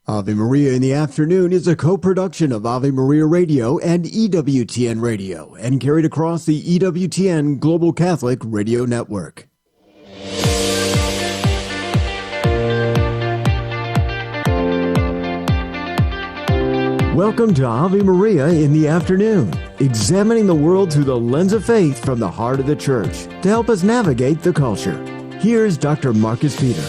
Ave Maria in the Afternoon is a co-production of Ave Maria Radio and EWTN Radio and carried across the EWTN Global Catholic Radio Network. Welcome to Ave Maria in the Afternoon, examining the world through the lens of faith from the heart of the Church to help us navigate the culture. Here's Dr. Marcus Peter.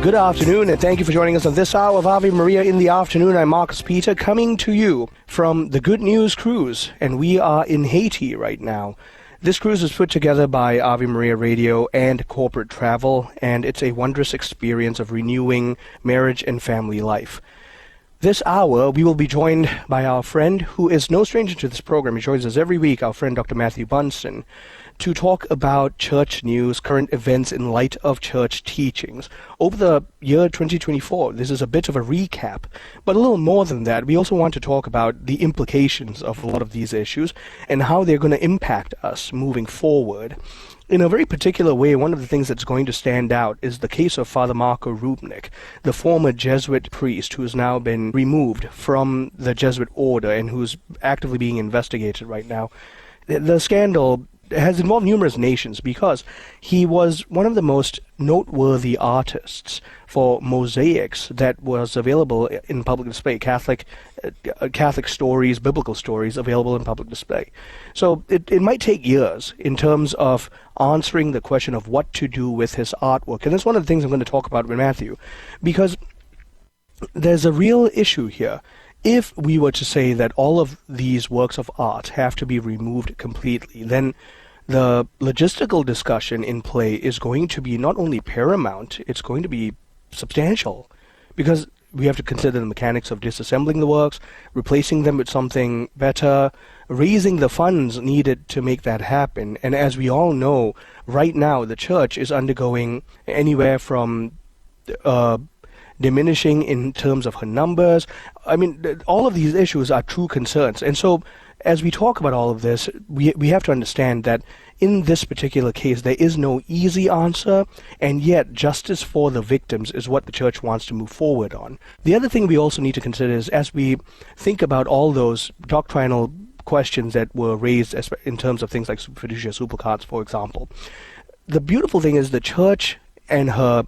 Good afternoon, and thank you for joining us on this hour of Ave Maria in the Afternoon. I'm Marcus Peter, coming to you from the Good News Cruise, and we are in Haiti right now. This cruise is put together by Ave Maria Radio and Corporate Travel, and it's a wondrous experience of renewing marriage and family life. This hour, we will be joined by our friend, who is no stranger to this program. He joins us every week, our friend Dr. Matthew Bunson, to talk about church news, current events in light of church teachings. Over the year 2024, this is a bit of a recap, but a little more than that. We also want to talk about the implications of a lot of these issues and how they're going to impact us moving forward. In a very particular way, one of the things that's going to stand out is the case of Father Marco Rubnik, the former Jesuit priest who has now been removed from the Jesuit order and who's actively being investigated right now. The scandal has involved numerous nations because he was one of the most noteworthy artists for mosaics that was available in public display, Catholic stories, biblical stories available in public display. So it might take years in terms of answering the question of what to do with his artwork. And that's one of the things I'm going to talk about with Matthew, because there's a real issue here. If we were to say that all of these works of art have to be removed completely, then the logistical discussion in play is going to be not only paramount, it's going to be substantial, because we have to consider the mechanics of disassembling the works, replacing them with something better, raising the funds needed to make that happen. And as we all know, right now the church is undergoing anywhere from diminishing in terms of her numbers. I mean, all of these issues are true concerns. And so as we talk about all of this, we have to understand that in this particular case, there is no easy answer, and yet justice for the victims is what the church wants to move forward on. The other thing we also need to consider is, as we think about all those doctrinal questions that were raised in terms of things like fiducia supplicans, for example, the beautiful thing is the church and her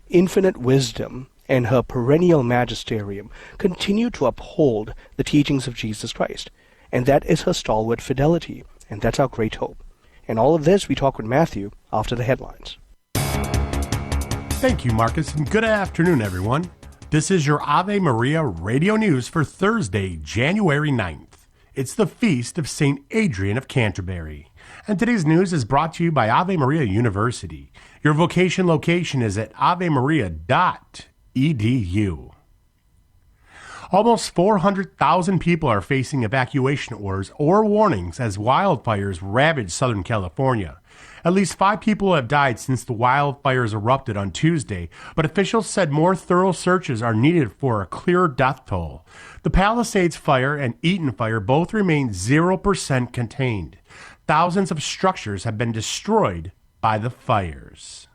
infinite wisdom and her perennial magisterium continue to uphold the teachings of Jesus Christ. And that is her stalwart fidelity, and that's our great hope. And all of this we talk with Matthew after the headlines. Thank you, Marcus, and good afternoon, everyone. This is your Ave Maria Radio News for Thursday, January 9th. It's the feast of St. Adrian of Canterbury. And today's news is brought to you by Ave Maria University. Your vocation location is at avemaria.edu. Almost 400,000 people are facing evacuation orders or warnings as wildfires ravage Southern California. At least 5 people have died since the wildfires erupted on Tuesday, but officials said more thorough searches are needed for a clearer death toll. The Palisades fire and Eaton fire both remain 0% contained. Thousands of structures have been destroyed by the fires.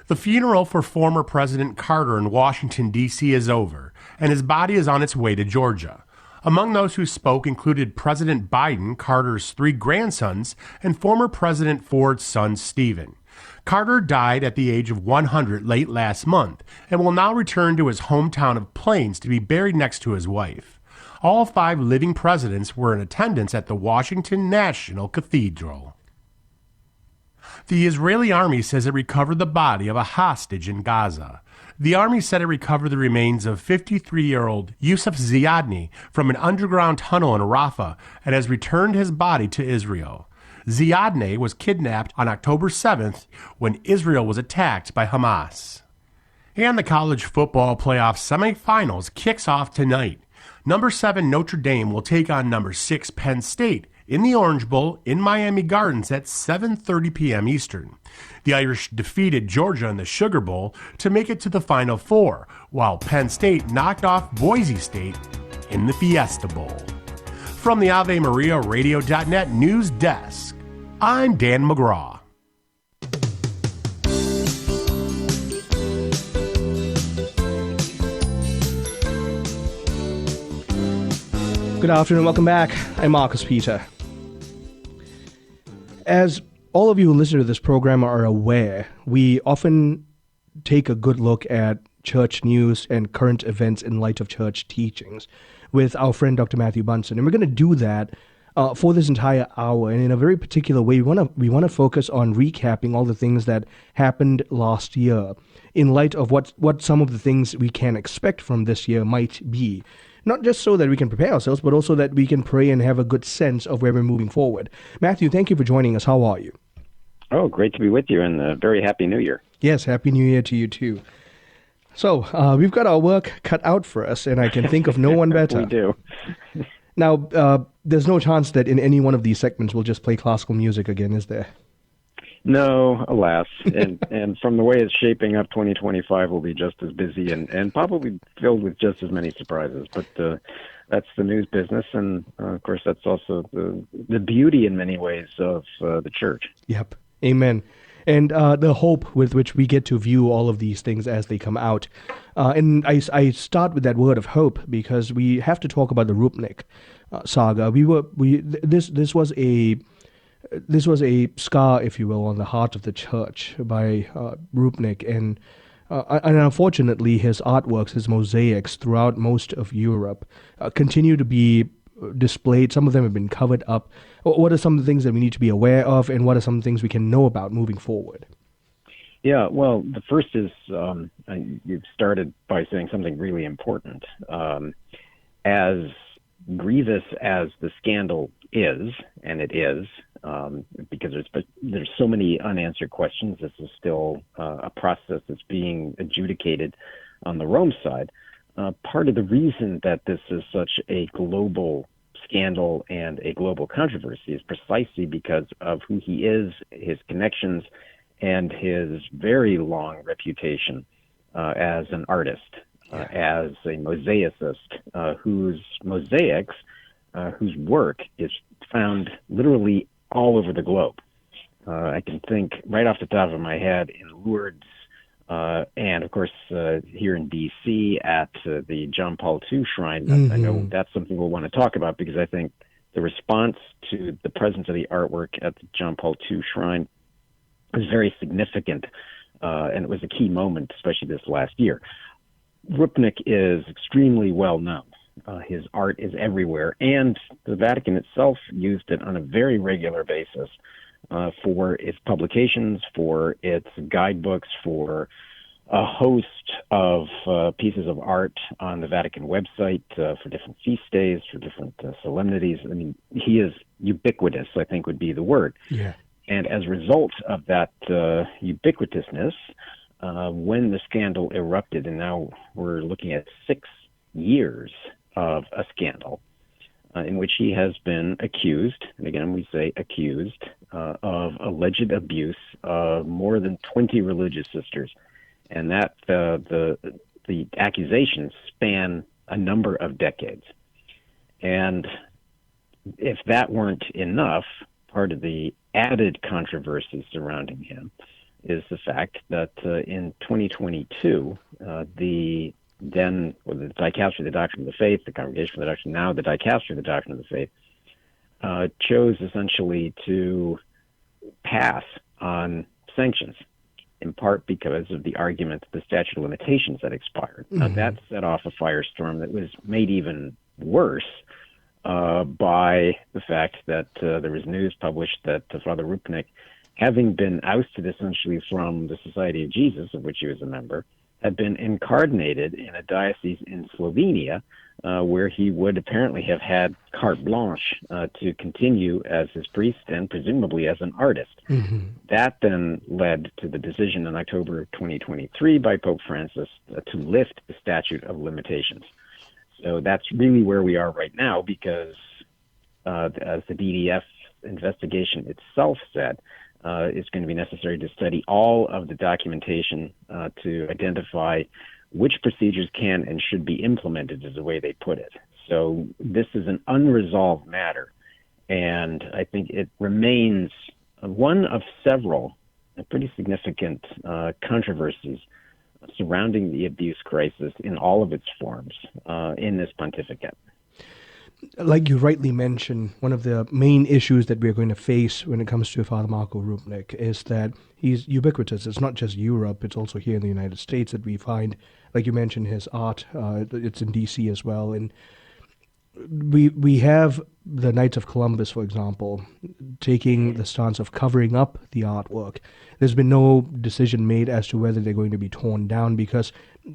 The funeral for former President Carter in Washington, D.C. is over, and his body is on its way to Georgia. Among those who spoke included President Biden, Carter's 3 grandsons, and former President Ford's son, Stephen. Carter died at the age of 100 late last month and will now return to his hometown of Plains to be buried next to his wife. All 5 living presidents were in attendance at the Washington National Cathedral. The Israeli army says it recovered the body of a hostage in Gaza. The army said it recovered the remains of 53-year-old Yusuf Ziadni from an underground tunnel in Rafah and has returned his body to Israel. Ziadni was kidnapped on October 7th when Israel was attacked by Hamas. And the college football playoff semifinals kicks off tonight. Number 7 Notre Dame will take on number 6 Penn State in the Orange Bowl in Miami Gardens at 7:30 p.m. Eastern. The Irish defeated Georgia in the Sugar Bowl to make it to the Final Four, while Penn State knocked off Boise State in the Fiesta Bowl. From the Ave Maria Radio.net news desk, I'm Dan McGraw. Good afternoon. Welcome back. I'm Marcus Peter. As all of you who listen to this program are aware, we often take a good look at church news and current events in light of church teachings with our friend Dr. Matthew Bunson. And we're going to do that for this entire hour. And in a very particular way, we want to focus on recapping all the things that happened last year in light of what some of the things we can expect from this year might be. Not just so that we can prepare ourselves, but also that we can pray and have a good sense of where we're moving forward. Matthew, thank you for joining us. How are you? Oh, great to be with you, and a very happy New Year. Yes, Happy New Year to you too. So, we've got our work cut out for us, and I can think of no one better. We do. Now, there's no chance that in any one of these segments we'll just play classical music again, is there? No, alas. And from the way it's shaping up, 2025 will be just as busy and probably filled with just as many surprises. But that's the news business, and of course, that's also the beauty in many ways of the church. Yep. Amen. And the hope with which we get to view all of these things as they come out. And I start with that word of hope because we have to talk about the Rupnik saga. This was a scar, if you will, on the heart of the church by Rupnik, and unfortunately, his artworks, his mosaics throughout most of Europe, continue to be displayed. Some of them have been covered up. What are some of the things that we need to be aware of, and what are some things we can know about moving forward? Yeah, well, the first is you started by saying something really important. As grievous as the scandal is, and it is, because there's so many unanswered questions. This is still a process that's being adjudicated on the Rome side. Part of the reason that this is such a global scandal and a global controversy is precisely because of who he is, his connections, and his very long reputation as an artist, as a mosaicist, whose mosaics, whose work is found literally all over the globe. I can think right off the top of my head in Lourdes, and of course here in D.C. at the John Paul II Shrine. Mm-hmm. I know that's something we'll want to talk about because I think the response to the presence of the artwork at the John Paul II Shrine was very significant, and it was a key moment, especially this last year. Rupnik is extremely well known. His art is everywhere, and the Vatican itself used it on a very regular basis for its publications, for its guidebooks, for a host of pieces of art on the Vatican website, for different feast days, for different solemnities. I mean, he is ubiquitous, I think would be the word. Yeah. And as a result of that ubiquitousness, when the scandal erupted, and now we're looking at 6 years of a scandal in which he has been accused, and again we say accused, of alleged abuse of more than 20 religious sisters, and that the accusations span a number of decades. And if that weren't enough, part of the added controversy surrounding him is the fact that in 2022, the Dicastery of the Doctrine of the Faith, the Congregation for the Doctrine, now the Dicastery of the Doctrine of the Faith, chose essentially to pass on sanctions, in part because of the argument that the statute of limitations had expired. Mm-hmm. Now, that set off a firestorm that was made even worse by the fact that there was news published that Father Rupnik, having been ousted essentially from the Society of Jesus, of which he was a member, had been incarnated in a diocese in Slovenia, where he would apparently have had carte blanche to continue as his priest and presumably as an artist. Mm-hmm. That then led to the decision in October 2023 by Pope Francis to lift the statute of limitations. So that's really where we are right now because, as the DDF investigation itself said, it's going to be necessary to study all of the documentation to identify which procedures can and should be implemented, is the way they put it. So this is an unresolved matter, and I think it remains one of several pretty significant controversies surrounding the abuse crisis in all of its forms in this pontificate. Like you rightly mentioned, one of the main issues that we're going to face when it comes to Father Marco Rupnik is that he's ubiquitous. It's not just Europe, it's also here in the United States that we find, like you mentioned, his art. It's in D.C. as well. And we have the Knights of Columbus, for example, taking the stance of covering up the artwork. There's been no decision made as to whether they're going to be torn down because,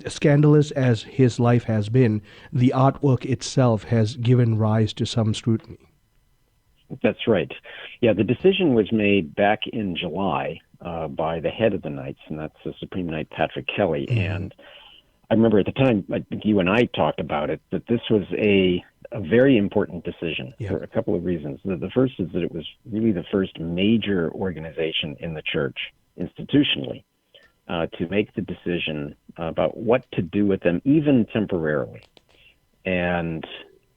scandalous as his life has been, the artwork itself has given rise to some scrutiny. That's right. Yeah, the decision was made back in July by the head of the Knights, and that's the Supreme Knight Patrick Kelly. And I remember at the time, I think you and I talked about it, that this was a very important decision for a couple of reasons. The first is that it was really the first major organization in the church, institutionally, to make the decision about what to do with them, even temporarily. And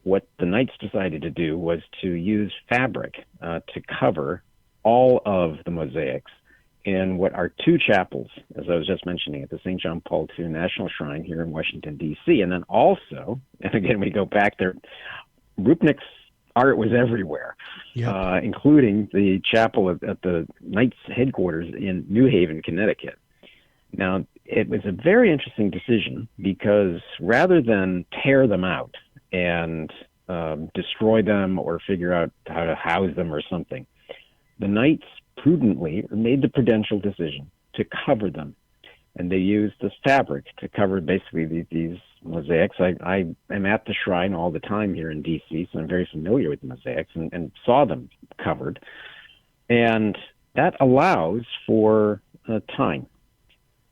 what the Knights decided to do was to use fabric to cover all of the mosaics in what are two chapels, as I was just mentioning, at the St. John Paul II National Shrine here in Washington, D.C. And then also, and again, we go back there, Rupnik's art was everywhere, including the chapel at the Knights headquarters in New Haven, Connecticut. Now, it was a very interesting decision because rather than tear them out and destroy them or figure out how to house them or something, the Knights prudently made the prudential decision to cover them. And they used this fabric to cover basically these mosaics. I am at the shrine all the time here in D.C., so I'm very familiar with the mosaics and saw them covered. And that allows for time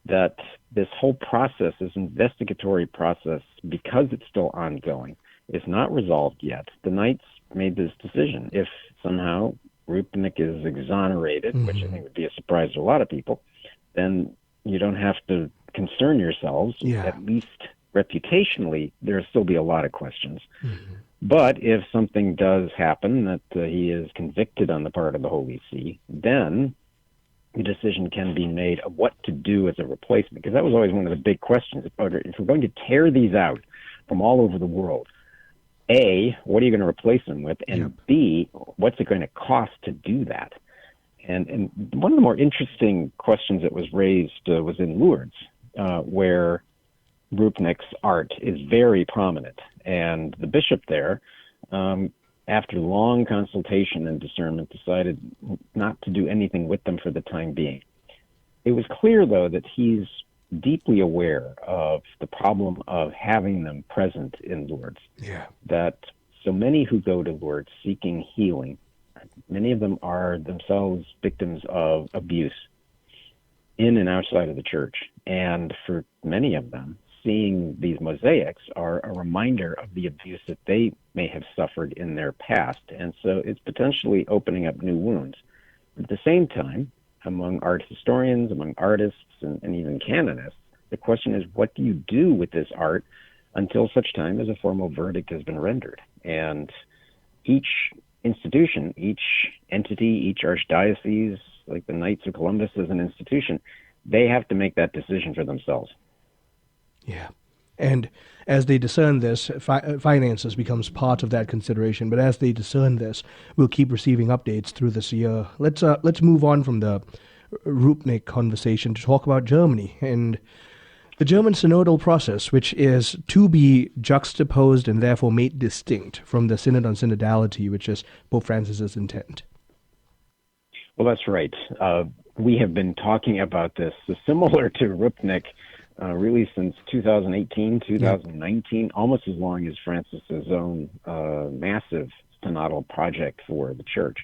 that this whole process, this investigatory process, because it's still ongoing, is not resolved yet. The Knights made this decision. If somehow Rupnik is exonerated, which I think would be a surprise to a lot of people, then you don't have to concern yourselves. At least reputationally, there'll still be a lot of questions. But if something does happen that he is convicted on the part of the Holy See, then the decision can be made of what to do as a replacement, because that was always one of the big questions. If we're going to tear these out from all over the world, A, what are you going to replace them with? And B, what's it going to cost to do that? And one of the more interesting questions that was raised was in Lourdes, where Rupnik's art is very prominent. And the bishop there, after long consultation and discernment, decided not to do anything with them for the time being. It was clear, though, that he's deeply aware of the problem of having them present in Lourdes. That so many who go to Lourdes seeking healing, many of them are themselves victims of abuse in and outside of the church. And for many of them, seeing these mosaics are a reminder of the abuse that they may have suffered in their past. And so it's potentially opening up new wounds. At the same time, among art historians, among artists, and even canonists, the question is, what do you do with this art until such time as a formal verdict has been rendered? And each institution, each entity, each archdiocese, like the Knights of Columbus as an institution, they have to make that decision for themselves. And as they discern this, finances becomes part of that consideration. But as they discern this, we'll keep receiving updates through this year. Let's move on from the Rupnik conversation to talk about Germany and the German synodal process, which is to be juxtaposed and therefore made distinct from the Synod on Synodality, which is Pope Francis's intent. Well, that's right. We have been talking about this, similar to Rupnik, really since 2018, 2019, almost as long as Francis's own massive synodal project for the church.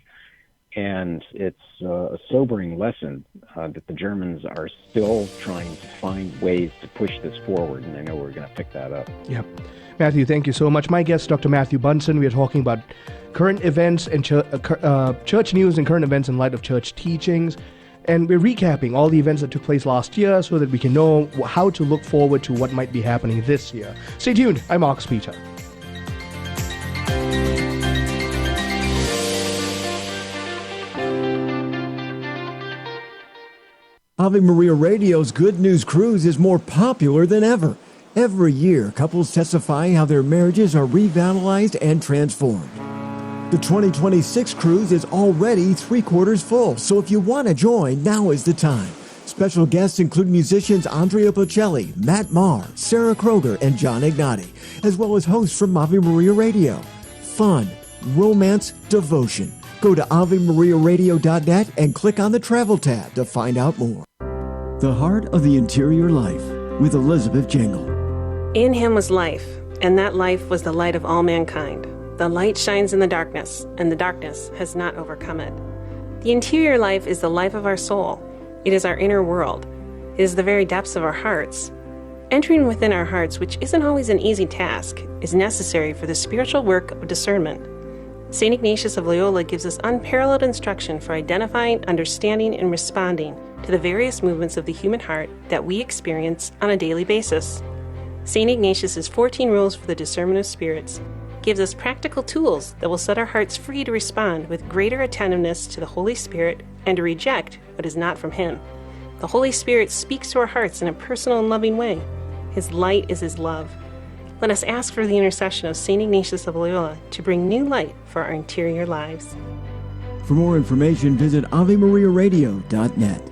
And it's a sobering lesson that the Germans are still trying to find ways to push this forward, and I know we're going to pick that up. Matthew, thank you so much. My guest, Dr. Matthew Bunson. We are talking about current events and church news and current events in light of church teachings. And we're recapping all the events that took place last year so that we can know how to look forward to what might be happening this year. Stay tuned. I'm Marcus Peter. Ave Maria Radio's Good News Cruise is more popular than ever. Every year, couples testify how their marriages are revitalized and transformed. The 2026 cruise is already 3/4 full, so if you want to join, now is the time. Special guests include musicians Andrea Bocelli, Matt Maher, Sarah Kroger, and John Ignati, as well as hosts from Ave Maria Radio. Fun, romance, devotion. Go to AveMariaRadio.net and click on the Travel tab to find out more. The Heart of the Interior Life with Elizabeth Jingle. In him was life, and that life was the light of all mankind. The light shines in the darkness, and the darkness has not overcome it. The interior life is the life of our soul. It is our inner world. It is the very depths of our hearts. Entering within our hearts, which isn't always an easy task, is necessary for the spiritual work of discernment. St. Ignatius of Loyola gives us unparalleled instruction for identifying, understanding, and responding to the various movements of the human heart that we experience on a daily basis. St. Ignatius's 14 Rules for the Discernment of Spirits gives us practical tools that will set our hearts free to respond with greater attentiveness to the Holy Spirit and to reject what is not from Him. The Holy Spirit speaks to our hearts in a personal and loving way. His light is His love. Let us ask for the intercession of St. Ignatius of Loyola to bring new light for our interior lives. For more information, visit AveMariaRadio.net.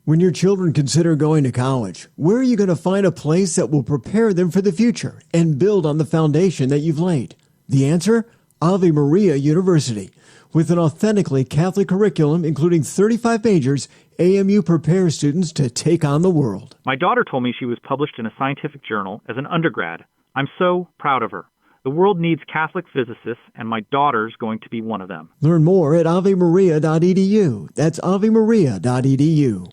When your children consider going to college, where are you going to find a place that will prepare them for the future and build on the foundation that you've laid? The answer? Ave Maria University. With an authentically Catholic curriculum, including 35 majors, AMU prepares students to take on the world. My daughter told me she was published in a scientific journal as an undergrad. I'm so proud of her. The world needs Catholic physicists, and my daughter's going to be one of them. Learn more at AveMaria.edu. That's AveMaria.edu.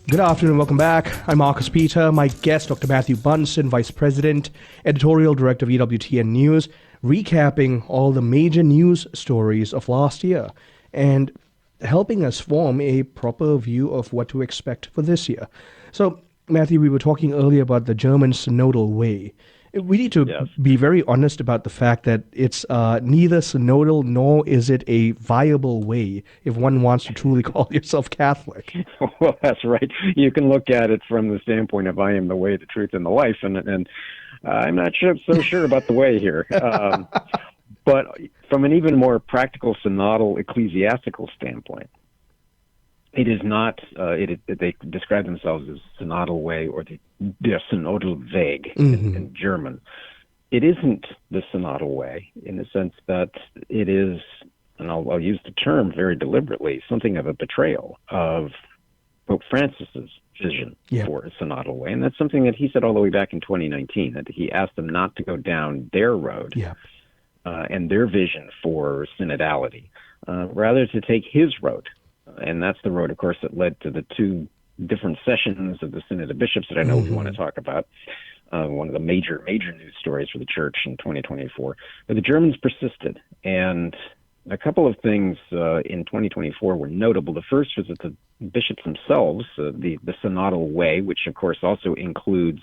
Good afternoon, welcome back. I'm Marcus Peter. My guest, Dr. Matthew Bunson, Vice President, Editorial Director of EWTN News, recapping all the major news stories of last year and helping us form a proper view of what to expect for this year. So, Matthew, we were talking earlier about the German synodal way. We need to be very honest about the fact that it's neither synodal nor is it a viable way if one wants to truly call yourself Catholic. Well, that's right. You can look at it from the standpoint of I am the way, the truth, and the life, and I'm not so sure about the way here. But from an even more practical synodal ecclesiastical standpoint, it is not, they describe themselves as synodal way or the synodal Weg in German. It isn't the synodal way in the sense that it is, and I'll use the term very deliberately, something of a betrayal of Pope Francis's vision for a synodal way. And that's something that he said all the way back in 2019, that he asked them not to go down their road and their vision for synodality, rather to take his road. And that's the road, of course, that led to the two different sessions of the Synod of Bishops that I know we want to talk about. One of the major news stories for the Church in 2024. But the Germans persisted, and a couple of things in 2024 were notable. The first was that the bishops themselves, the synodal way, which of course also includes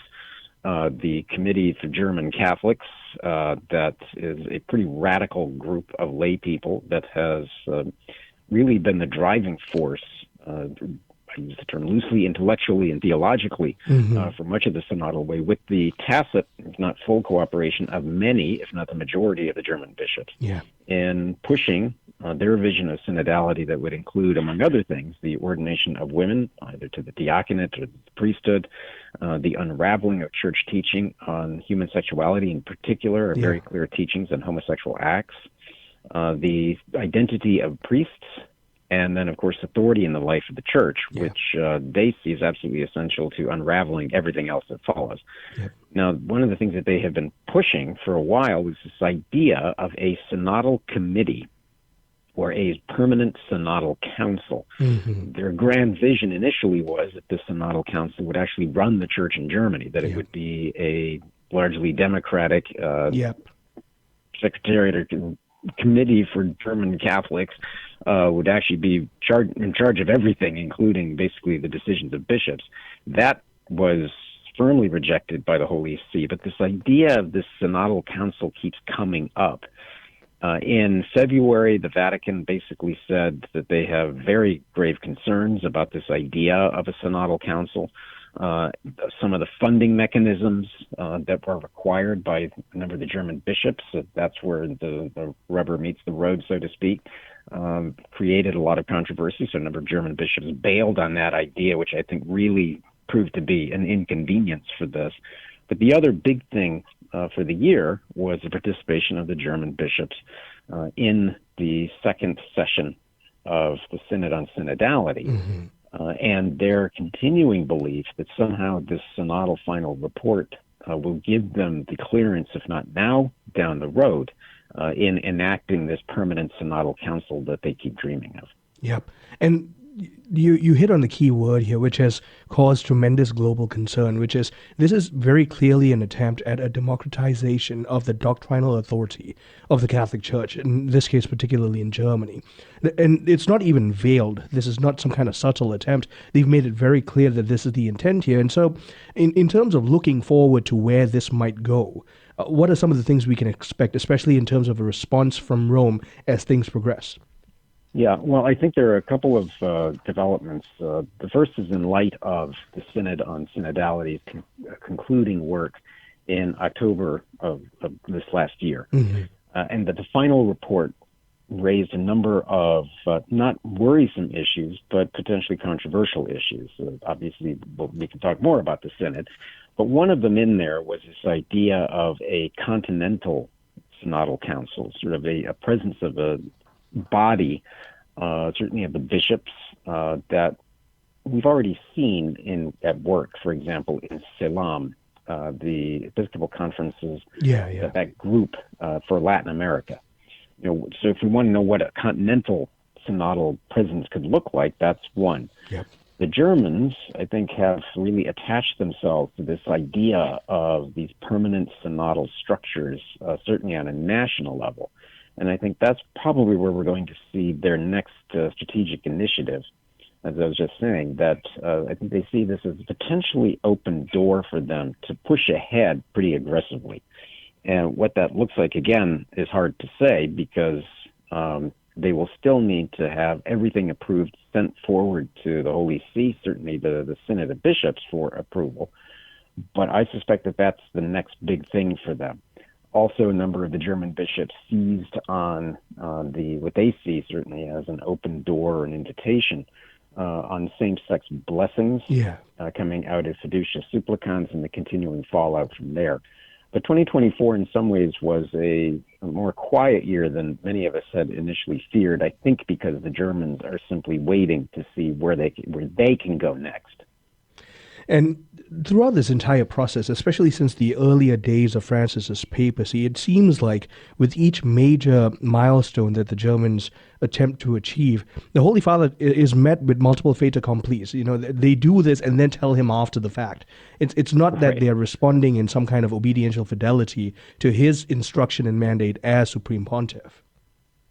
the Committee for German Catholics, that is a pretty radical group of lay people that has really been the driving force, I use the term loosely, intellectually and theologically, for much of the synodal way, with the tacit, if not full cooperation of many, if not the majority of the German bishops, in pushing their vision of synodality that would include, among other things, the ordination of women, either to the diaconate or the priesthood, the unraveling of church teaching on human sexuality in particular, very clear teachings on homosexual acts, the identity of priests, and then, of course, authority in the life of the church, which they see as absolutely essential to unraveling everything else that follows. Now, one of the things that they have been pushing for a while was this idea of a synodal committee or a permanent synodal council. Their grand vision initially was that the synodal council would actually run the church in Germany, that it would be a largely democratic secretariat or committee for German Catholics, would actually be in charge of everything, including basically the decisions of bishops. That was firmly rejected by the Holy See, but this idea of this synodal council keeps coming up. In February, the Vatican basically said that they have very grave concerns about this idea of a synodal council. Some of the funding mechanisms that were required by a number of the German bishops, that's where the rubber meets the road, so to speak, created a lot of controversy. So a number of German bishops bailed on that idea, which I think really proved to be an inconvenience for this. But the other big thing for the year was the participation of the German bishops in the second session of the Synod on Synodality. And their continuing belief that somehow this synodal final report will give them the clearance, if not now, down the road, in enacting this permanent synodal council that they keep dreaming of. Yep. And you hit on the key word here, which has caused tremendous global concern, which is this is very clearly an attempt at a democratization of the doctrinal authority of the Catholic Church, in this case particularly in Germany. And it's not even veiled. This is not some kind of subtle attempt. They've made it very clear that this is the intent here. And so in terms of looking forward to where this might go, what are some of the things we can expect, especially in terms of a response from Rome as things progress? Yeah, well, I think there are a couple of developments. The first is in light of the Synod on Synodality concluding work in October of this last year. And that the final report raised a number of not worrisome issues, but potentially controversial issues. Obviously, we can talk more about the Synod. But one of them in there was this idea of a continental synodal council, sort of a presence of a body, certainly of the bishops, that we've already seen at work. For example, in Ceylon, the Episcopal Conferences, that group for Latin America. So if we want to know what a continental synodal presence could look like, that's one. Yep. The Germans, I think, have really attached themselves to this idea of these permanent synodal structures, certainly on a national level. And I think that's probably where we're going to see their next strategic initiative. As I was just saying, that I think they see this as a potentially open door for them to push ahead pretty aggressively. And what that looks like, again, is hard to say because they will still need to have everything approved, sent forward to the Holy See, certainly the Synod of Bishops for approval. But I suspect that that's the next big thing for them. Also, a number of the German bishops seized on what they see certainly as an open door, an invitation on same-sex blessings coming out of Fiducia Supplicans and the continuing fallout from there. But 2024 in some ways was a more quiet year than many of us had initially feared, I think because the Germans are simply waiting to see where they can go next. And throughout this entire process, especially since the earlier days of Francis's papacy, it seems like with each major milestone that the Germans attempt to achieve, the Holy Father is met with multiple fait accomplis. They do this and then tell him after the fact. It's not that they're responding in some kind of obediential fidelity to his instruction and mandate as Supreme Pontiff.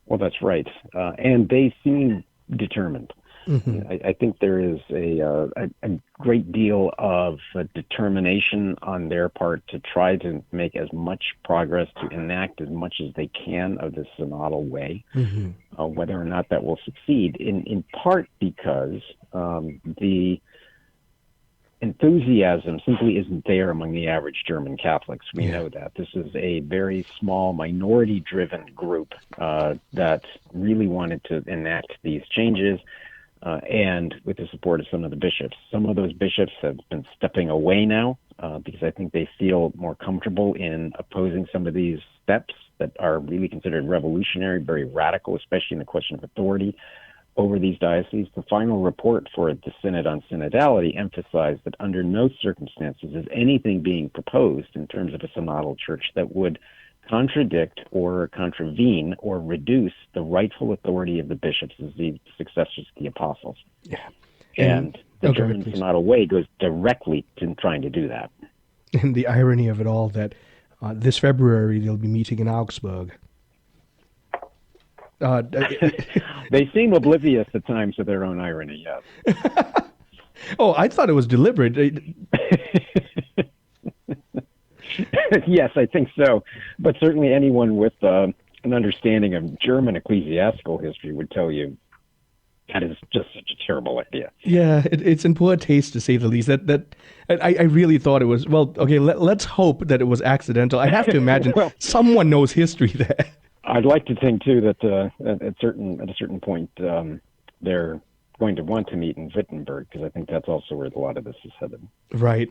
Well, that's right. And they seem determined. I think there is a great deal of determination on their part to try to make as much progress, to enact as much as they can of the synodal way, whether or not that will succeed, in part because the enthusiasm simply isn't there among the average German Catholics. We know that. This is a very small, minority-driven group that really wanted to enact these changes. And with the support of some of the bishops. Some of those bishops have been stepping away now because I think they feel more comfortable in opposing some of these steps that are really considered revolutionary, very radical, especially in the question of authority over these dioceses. The final report for the Synod on Synodality emphasized that under no circumstances is anything being proposed in terms of a synodal church that would contradict or contravene or reduce the rightful authority of the bishops as the successors of the apostles. And the German synodal way goes directly to trying to do that. And the irony of it all that this February they'll be meeting in Augsburg. They seem oblivious at times of their own irony, yes. Oh, I thought it was deliberate. Yes, I think so. But certainly anyone with an understanding of German ecclesiastical history would tell you that is just such a terrible idea. Yeah, it's in poor taste, to say the least. That I really thought it was, well, okay, let's hope that it was accidental. I have to imagine someone knows history there. I'd like to think, too, that at a certain point, they're going to want to meet in Wittenberg, because I think that's also where a lot of this is headed. Right.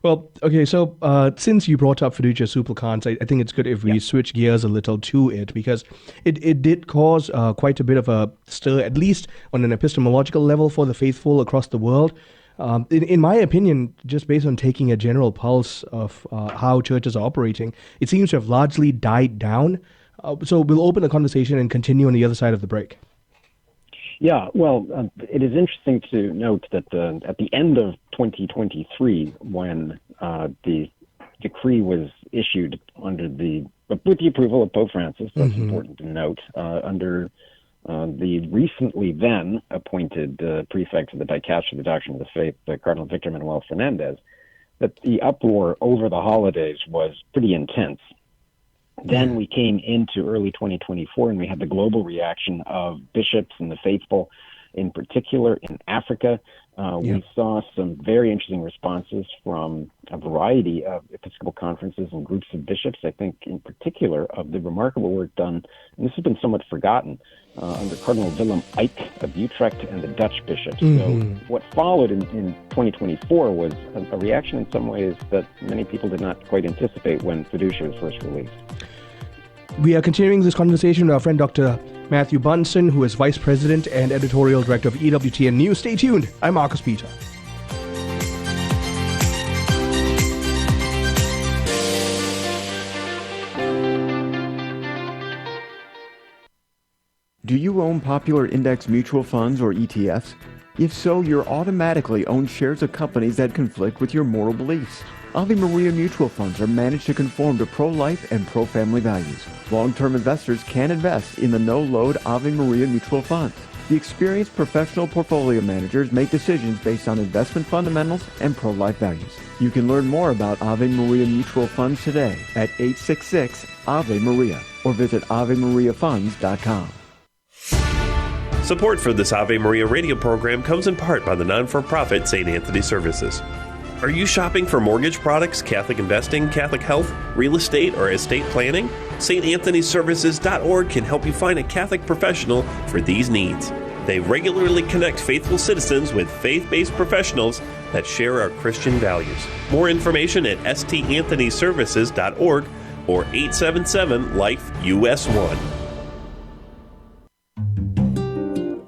Well, okay, so since you brought up Fiducia Supplicans, I think it's good if we switch gears a little to it, because it did cause quite a bit of a stir, at least on an epistemological level, for the faithful across the world. In my opinion, just based on taking a general pulse of how churches are operating, it seems to have largely died down. So we'll open the conversation and continue on the other side of the break. Yeah, well, it is interesting to note that at the end of 2023, when the decree was issued with the approval of Pope Francis, that's important to note, under the recently then appointed prefect of the Dicastery of the Doctrine of the Faith, Cardinal Victor Manuel Fernandez, that the uproar over the holidays was pretty intense. Then we came into early 2024, and we had the global reaction of bishops and the faithful, in particular in Africa. We saw some very interesting responses from a variety of Episcopal conferences and groups of bishops. I think in particular of the remarkable work done, and this has been somewhat forgotten, under Cardinal Willem Eyck of Utrecht and the Dutch bishops. So what followed in 2024 was a reaction in some ways that many people did not quite anticipate when Fiducia was first released. We are continuing this conversation with our friend Dr. Matthew Bunson, who is Vice President and Editorial Director of EWTN News. Stay tuned. I'm Marcus Peter. Do you own popular index mutual funds or ETFs? If so, you're automatically own shares of companies that conflict with your moral beliefs. Ave Maria mutual funds are managed to conform to pro-life and pro-family values. Long-term investors can invest in the no-load Ave Maria mutual funds. The experienced professional portfolio managers make decisions based on investment fundamentals and pro-life values. You can learn more about Ave Maria mutual funds today at 866 Ave Maria or visit AveMariaFunds.com. Support for this Ave Maria radio program comes in part by the non-for-profit St. Anthony Services. Are you shopping for mortgage products, Catholic investing, Catholic health, real estate, or estate planning? StAnthonyServices.org can help you find a Catholic professional for these needs. They regularly connect faithful citizens with faith-based professionals that share our Christian values. More information at StAnthonyServices.org or 877-LIFE-US1.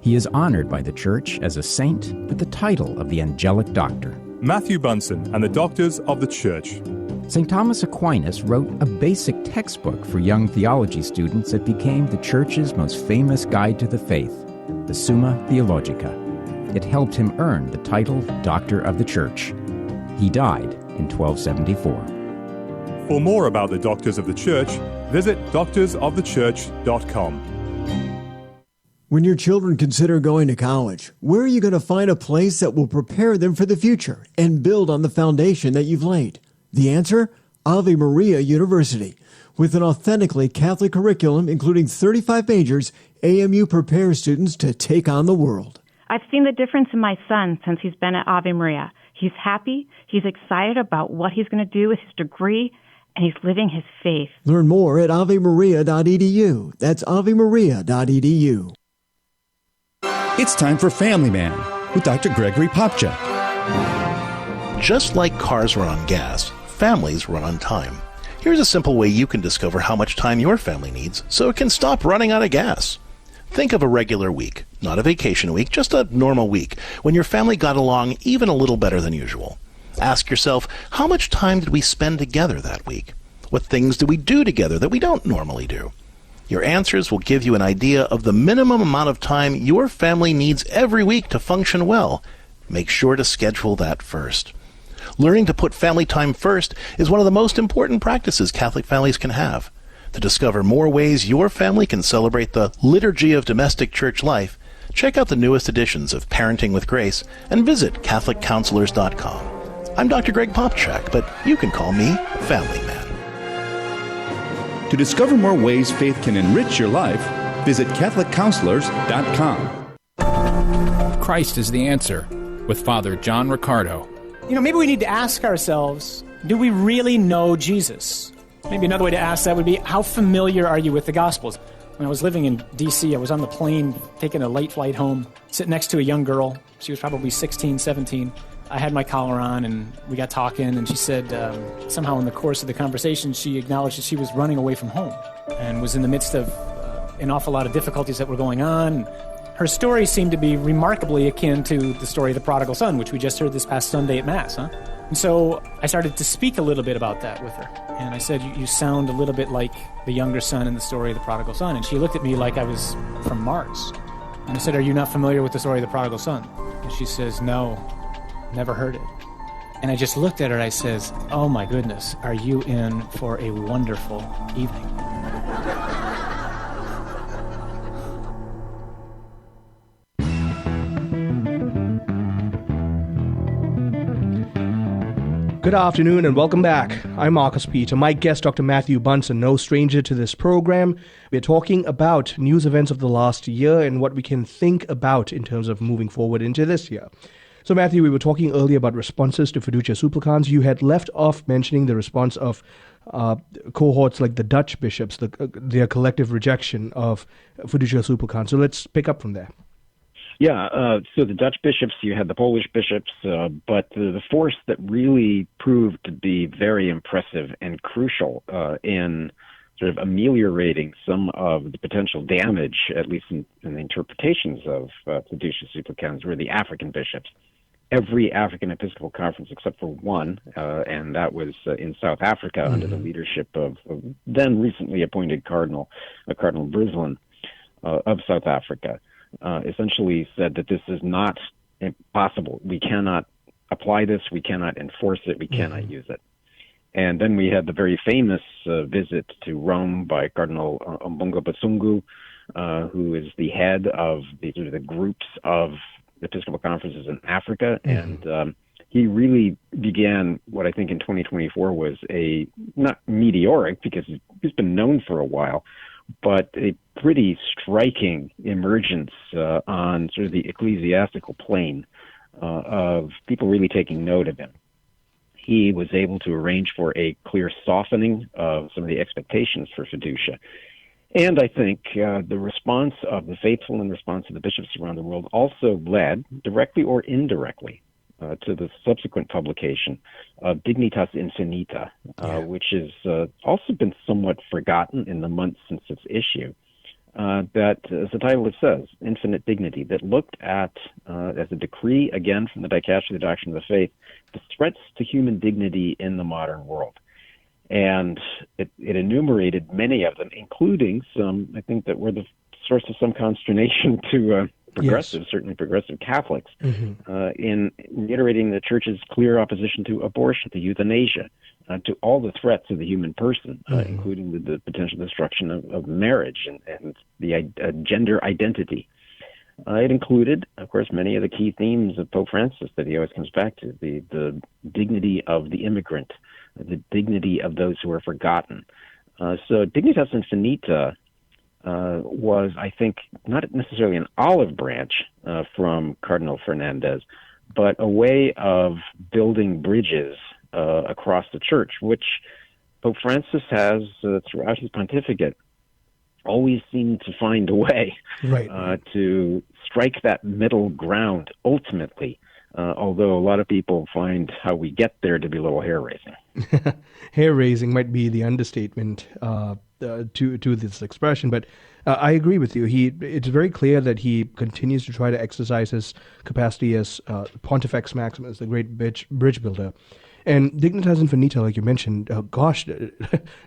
He is honored by the Church as a saint with the title of the Angelic Doctor. Matthew Bunson and the Doctors of the Church. St. Thomas Aquinas wrote a basic textbook for young theology students that became the Church's most famous guide to the faith, the Summa Theologica. It helped him earn the title Doctor of the Church. He died in 1274. For more about the Doctors of the Church, visit doctorsofthechurch.com. When your children consider going to college, where are you going to find a place that will prepare them for the future and build on the foundation that you've laid? The answer? Ave Maria University. With an authentically Catholic curriculum including 35 majors, AMU prepares students to take on the world. I've seen the difference in my son since he's been at Ave Maria. He's happy, he's excited about what he's going to do with his degree, and he's living his faith. Learn more at avemaria.edu. That's avemaria.edu. It's time for Family Man with Dr. Gregory Popchak. Just like cars run on gas, families run on time. Here's a simple way you can discover how much time your family needs so it can stop running out of gas. Think of a regular week, not a vacation week, just a normal week, when your family got along even a little better than usual. Ask yourself, how much time did we spend together that week? What things did we do together that we don't normally do? Your answers will give you an idea of the minimum amount of time your family needs every week to function well. Make sure to schedule that first. Learning to put family time first is one of the most important practices Catholic families can have. To discover more ways your family can celebrate the liturgy of domestic church life, check out the newest editions of Parenting with Grace and visit CatholicCounselors.com. I'm Dr. Greg Popchak, but you can call me Family Man. To discover more ways faith can enrich your life, visit CatholicCounselors.com. Christ is the answer, with Father John Riccardo. Maybe we need to ask ourselves, do we really know Jesus? Maybe another way to ask that would be, how familiar are you with the Gospels? When I was living in D.C., I was on the plane taking a late flight home, sitting next to a young girl. She was probably 16, 17. I had my collar on, and we got talking, and she said somehow in the course of the conversation, she acknowledged that she was running away from home and was in the midst of an awful lot of difficulties that were going on. Her story seemed to be remarkably akin to the story of the prodigal son, which we just heard this past Sunday at Mass, huh? And so I started to speak a little bit about that with her. And I said, you sound a little bit like the younger son in the story of the prodigal son. And she looked at me like I was from Mars. And I said, are you not familiar with the story of the prodigal son? And she says, no, never heard it. And I just looked at her and I says, oh my goodness, are you in for a wonderful evening? Good afternoon and welcome back. I'm Marcus Peter. My guest, Dr. Matthew Bunson, no stranger to this program. We're talking about news events of the last year and what we can think about in terms of moving forward into this year. So, Matthew, we were talking earlier about responses to fiducia supplicans. You had left off mentioning the response of cohorts like the Dutch bishops, their collective rejection of fiducia supplicans. So let's pick up from there. Yeah, so the Dutch bishops, you had the Polish bishops, but the force that really proved to be very impressive and crucial in sort of ameliorating some of the potential damage, at least in the interpretations of fiducia supplicans, were the African bishops. Every African Episcopal Conference except for one, and that was in South Africa under the leadership of then recently appointed Cardinal Brislin of South Africa. Essentially said that this is not possible. We cannot apply this. We cannot enforce it. We cannot use it. And then we had the very famous visit to Rome by Cardinal Ombongo Basungu, who is the head of the groups of Episcopal conferences in Africa. And he really began what I think in 2024 was a, not meteoric, because he's been known for a while, but a pretty striking emergence on sort of the ecclesiastical plane of people really taking note of him. He was able to arrange for a clear softening of some of the expectations for fiducia. And I think the response of the faithful and response of the bishops around the world also led, directly or indirectly, to the subsequent publication of Dignitas Infinita, which has also been somewhat forgotten in the months since its issue. That, as the title it says, Infinite Dignity, that looked at, as a decree, again, from the Dicastery of the Doctrine of the Faith, the threats to human dignity in the modern world. And it enumerated many of them, including some, I think, that were the source of some consternation to progressives, certainly progressive Catholics, in reiterating the Church's clear opposition to abortion, to euthanasia, to all the threats of the human person, including the potential destruction of marriage and the gender identity. It included, of course, many of the key themes of Pope Francis that he always comes back to, the dignity of the immigrant, the dignity of those who are forgotten. So Dignitas Infinita was, I think, not necessarily an olive branch from Cardinal Fernandez, but a way of building bridges across the Church, which Pope Francis has, throughout his pontificate, always seemed to find a way to strike that middle ground ultimately, although a lot of people find how we get there to be a little hair-raising. Hair-raising might be the understatement to this expression, but I agree with you. It's very clear that he continues to try to exercise his capacity as Pontifex Maximus, the great bridge builder. And Dignitas Infinita, like you mentioned,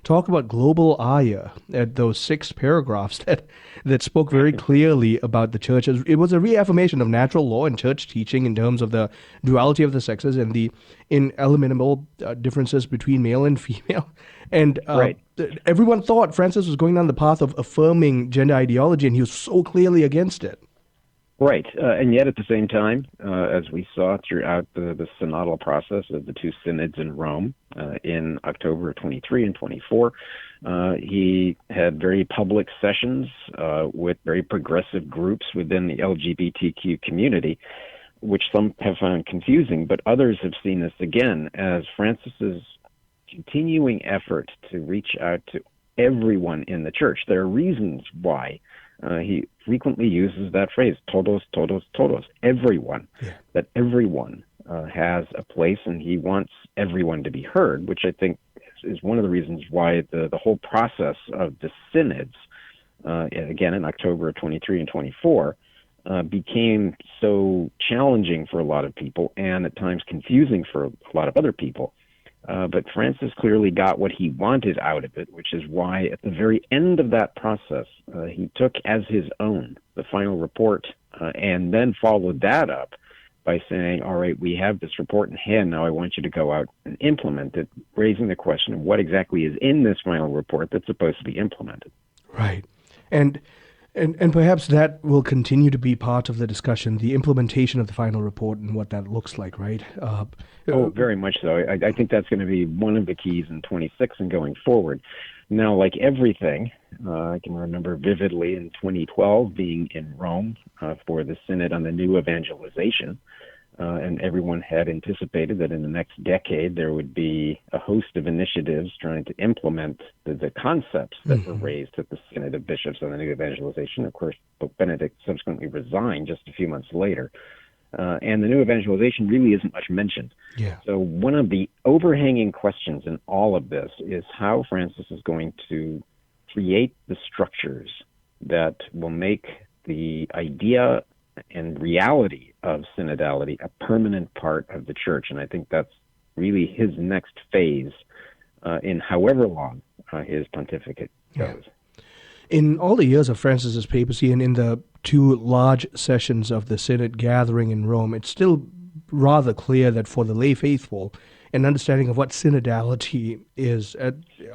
talk about global ire at those 6 paragraphs that spoke very clearly about the Church. It was a reaffirmation of natural law and Church teaching in terms of the duality of the sexes and the ineliminable differences between male and female. And everyone thought Francis was going down the path of affirming gender ideology, and he was so clearly against it. Right. And yet at the same time, as we saw throughout the synodal process of the two synods in Rome in October of 23 and 24, he had very public sessions with very progressive groups within the LGBTQ community, which some have found confusing, but others have seen this again as Francis's continuing effort to reach out to everyone in the church. There are reasons why he frequently uses that phrase, todos, todos, todos, everyone, that everyone has a place, and he wants everyone to be heard, which I think is one of the reasons why the whole process of the synods, again in October of 23 and 24, became so challenging for a lot of people and at times confusing for a lot of other people. But Francis clearly got what he wanted out of it, which is why at the very end of that process, he took as his own the final report and then followed that up by saying, all right, we have this report in hand. Now I want you to go out and implement it, raising the question of what exactly is in this final report that's supposed to be implemented. Right. And perhaps that will continue to be part of the discussion, the implementation of the final report and what that looks like, right? Very much so. I think that's going to be one of the keys in 26 and going forward. Now, like everything, I can remember vividly in 2012 being in Rome for the Synod on the New Evangelization, and everyone had anticipated that in the next decade there would be a host of initiatives trying to implement the concepts that were raised at the Synod of Bishops on the New Evangelization. Of course, Pope Benedict subsequently resigned just a few months later. And the New Evangelization really isn't much mentioned. Yeah. So one of the overhanging questions in all of this is how Francis is going to create the structures that will make the idea and reality of synodality a permanent part of the church. And I think that's really his next phase in however long his pontificate goes. In all the years of Francis's papacy and in the two large sessions of the Synod gathering in Rome, it's still rather clear that for the lay faithful, an understanding of what synodality is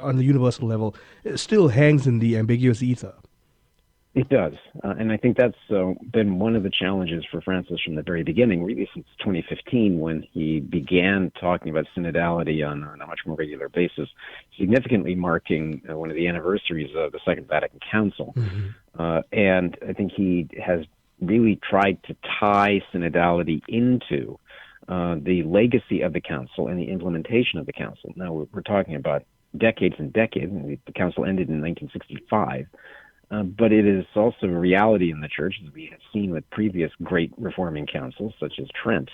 on the universal level still hangs in the ambiguous ether. It does. And I think that's been one of the challenges for Francis from the very beginning, really since 2015, when he began talking about synodality on a much more regular basis, significantly marking one of the anniversaries of the Second Vatican Council. And I think he has really tried to tie synodality into the legacy of the Council and the implementation of the Council. Now, we're talking about decades and decades. The Council ended in 1965. But it is also a reality in the church, as we have seen with previous great reforming councils, such as Trent,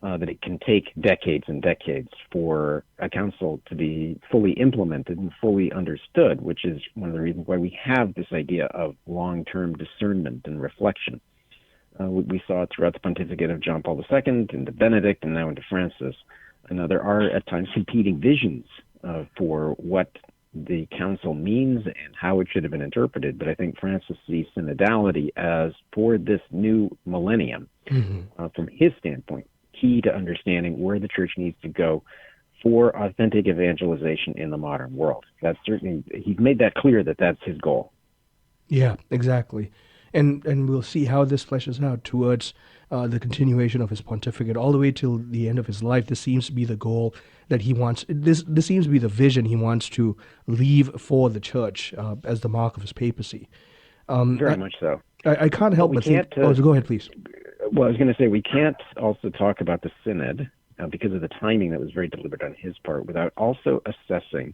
that it can take decades and decades for a council to be fully implemented and fully understood, which is one of the reasons why we have this idea of long-term discernment and reflection. We saw it throughout the pontificate of John Paul II, into Benedict, and now into Francis. And there are at times competing visions for what the council means and how it should have been interpreted, but I think Francis sees synodality as, for this new millennium, from his standpoint, key to understanding where the church needs to go for authentic evangelization in the modern world. That's certainly, he's made that clear that that's his goal. Yeah, exactly. And we'll see how this fleshes out towards the continuation of his pontificate all the way till the end of his life. This seems to be the goal that he wants. This seems to be the vision he wants to leave for the church as the mark of his papacy. Very much so. I can't help but think... go ahead, please. Well, I was going to say, we can't also talk about the Synod because of the timing that was very deliberate on his part without also assessing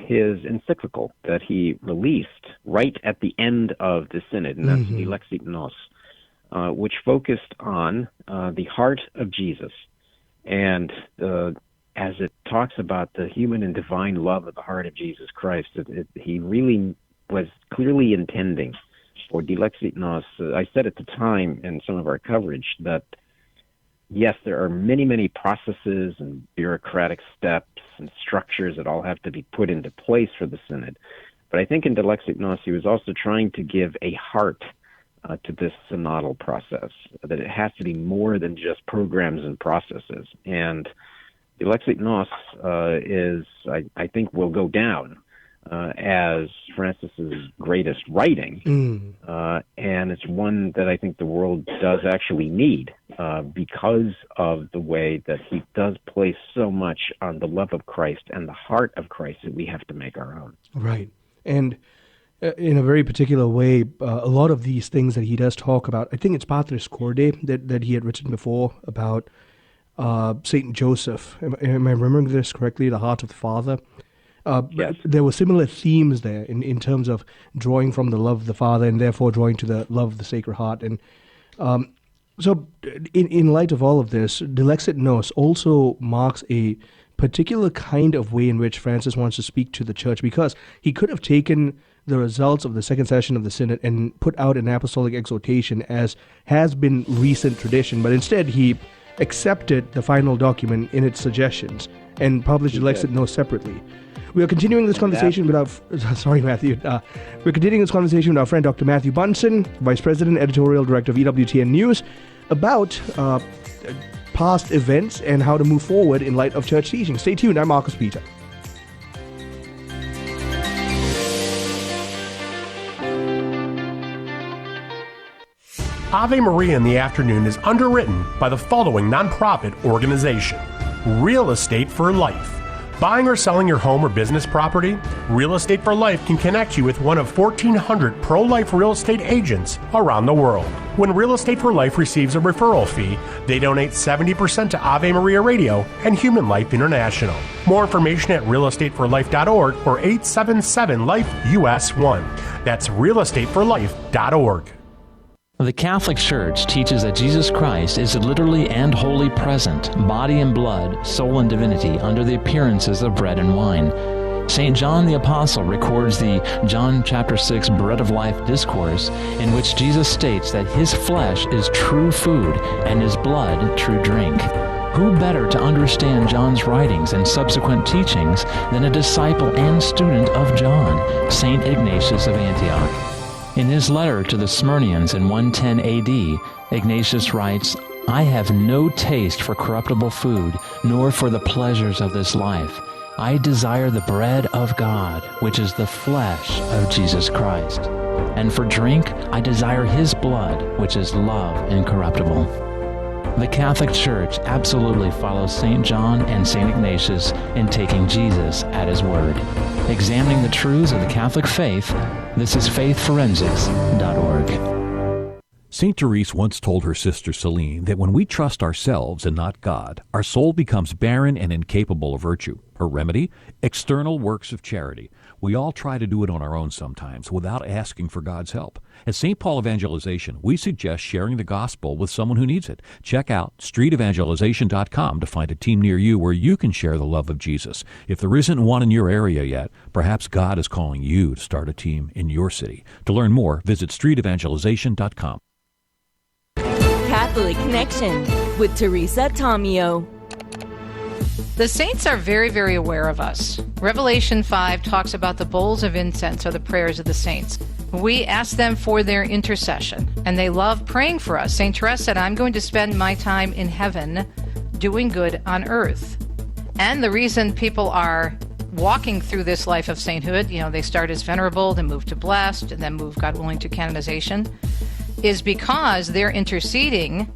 his encyclical that he released right at the end of the Synod, and that's the Lexit Nos, which focused on the heart of Jesus. And as it talks about the human and divine love of the heart of Jesus Christ, he really was clearly intending for Dilexit Nos. I said at the time in some of our coverage that, yes, there are many, many processes and bureaucratic steps and structures that all have to be put into place for the Synod. But I think in Dilexit Nos, he was also trying to give a heart to this synodal process, that it has to be more than just programs and processes. And Dilexit Nos is, I think, will go down as Francis's greatest writing, and it's one that I think the world does actually need because of the way that he does place so much on the love of Christ and the heart of Christ that we have to make our own. Right. And in a very particular way, a lot of these things that he does talk about, I think it's Patris Corde that he had written before about Saint Joseph. Am I remembering this correctly? The heart of the Father. Yes. There were similar themes there in terms of drawing from the love of the Father and therefore drawing to the love of the Sacred Heart. And so in light of all of this, Dilexit Nos also marks a particular kind of way in which Francis wants to speak to the Church, because he could have taken the results of the second session of the Synod and put out an apostolic exhortation, as has been recent tradition, but instead he accepted the final document in its suggestions and published Dilexit Nos separately. We are continuing this conversation with our we're continuing this conversation with our friend Dr. Matthew Bunson, Vice President, Editorial Director of EWTN News, about past events and how to move forward in light of church teaching. Stay tuned. I'm Marcus Peter. Ave Maria in the Afternoon is underwritten by the following nonprofit organization: Real Estate for Life. Buying or selling your home or business property? Real Estate for Life can connect you with one of 1,400 pro-life real estate agents around the world. When Real Estate for Life receives a referral fee, they donate 70% to Ave Maria Radio and Human Life International. More information at realestateforlife.org or 877-LIFE-US1. That's realestateforlife.org. The Catholic Church teaches that Jesus Christ is literally and wholly present, body and blood, soul and divinity, under the appearances of bread and wine. St. John the Apostle records the John chapter 6 Bread of Life discourse, in which Jesus states that his flesh is true food and his blood true drink. Who better to understand John's writings and subsequent teachings than a disciple and student of John, St. Ignatius of Antioch? In his letter to the Smyrnians in 110 AD, Ignatius writes, "I have no taste for corruptible food, nor for the pleasures of this life. I desire the bread of God, which is the flesh of Jesus Christ. And for drink, I desire his blood, which is love incorruptible." The Catholic Church absolutely follows St. John and St. Ignatius in taking Jesus at his word. Examining the truths of the Catholic faith, this is faithforensics.org. St. Therese once told her sister Celine that when we trust ourselves and not God, our soul becomes barren and incapable of virtue. Her remedy? External works of charity. We all try to do it on our own sometimes without asking for God's help. At St. Paul Evangelization, we suggest sharing the gospel with someone who needs it. Check out streetevangelization.com to find a team near you where you can share the love of Jesus. If there isn't one in your area yet, perhaps God is calling you to start a team in your city. To learn more, visit streetevangelization.com. Catholic Connection with Teresa Tomeo. The saints are very, very aware of us. Revelation 5 talks about the bowls of incense or the prayers of the saints. We ask them for their intercession, and they love praying for us. St. Therese said, "I'm going to spend my time in heaven doing good on earth." And the reason people are walking through this life of sainthood, they start as venerable, then move to blessed, and then move, God willing, to canonization, is because they're interceding.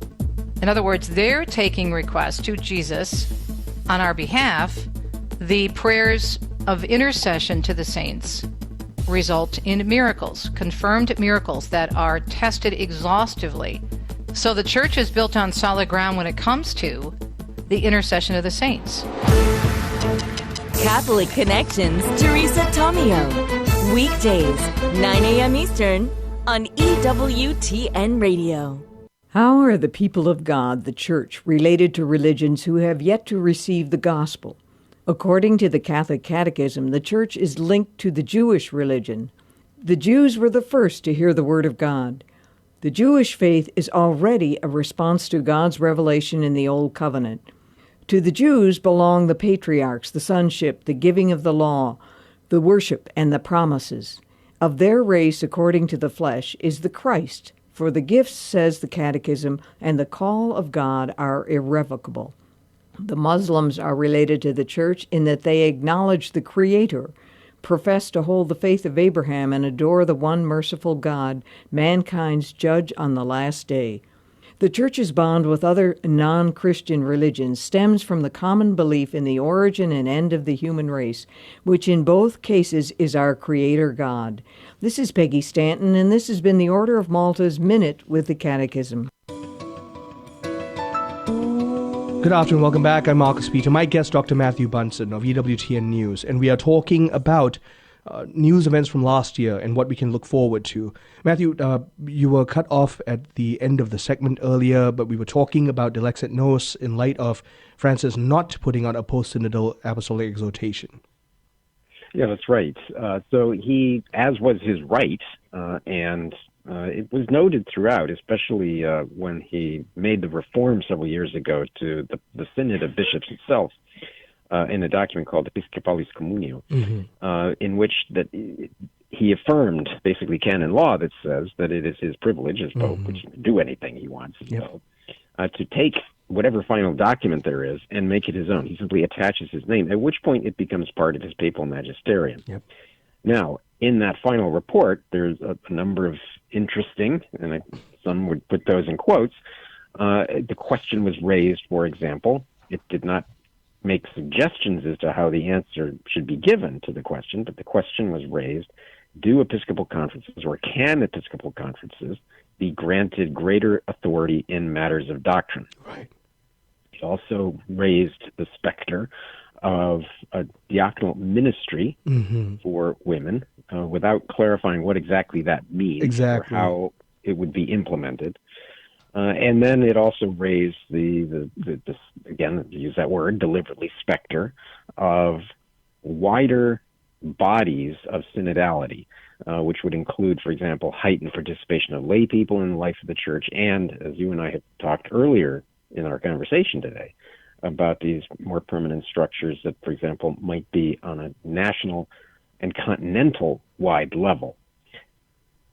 In other words, they're taking requests to Jesus on our behalf. The prayers of intercession to the saints result in miracles, confirmed miracles that are tested exhaustively. So the church is built on solid ground when it comes to the intercession of the saints. Catholic Connections, Teresa Tomeo. Weekdays, 9 a.m. Eastern on EWTN Radio. How are the people of God, the Church, related to religions who have yet to receive the gospel? According to the Catholic Catechism, the Church is linked to the Jewish religion. The Jews were the first to hear the Word of God. The Jewish faith is already a response to God's revelation in the Old Covenant. To the Jews belong the patriarchs, the sonship, the giving of the law, the worship, and the promises. Of their race, according to the flesh, is the Christ. For the gifts, says the Catechism, and the call of God are irrevocable. The Muslims are related to the Church in that they acknowledge the Creator, profess to hold the faith of Abraham and adore the one merciful God, mankind's judge on the last day. The Church's bond with other non-Christian religions stems from the common belief in the origin and end of the human race, which in both cases is our Creator God. This is Peggy Stanton, and this has been the Order of Malta's Minute with the Catechism. Good afternoon, welcome back. I'm Marcus Peter. My guest, Dr. Matthew Bunson of EWTN News, and we are talking about news events from last year and what we can look forward to. Matthew, you were cut off at the end of the segment earlier, but we were talking about Dilexit Nos in light of Francis not putting out a post-synodal apostolic exhortation. Yeah, that's right. So he, as was his right, and it was noted throughout, especially when he made the reform several years ago to the Synod of Bishops itself, in a document called Episcopalis Communio, in which that he affirmed basically canon law that says that it is his privilege as Pope, which he can do anything he wants as Pope, to take whatever final document there is and make it his own. He simply attaches his name, at which point it becomes part of his papal magisterium. Now, in that final report, there's a number of interesting, and some would put those in quotes, the question was raised, for example. It did not make suggestions as to how the answer should be given to the question, but the question was raised, do Episcopal conferences, or can Episcopal conferences, be granted greater authority in matters of doctrine? Right. It also raised the specter of a diaconal ministry for women, without clarifying what exactly that means or how it would be implemented. And then it also raised the again, use that word deliberately, specter of wider bodies of synodality, which would include, for example, heightened participation of lay people in the life of the church, and, as you and I have talked earlier in our conversation today, about these more permanent structures that, for example, might be on a national and continental-wide level.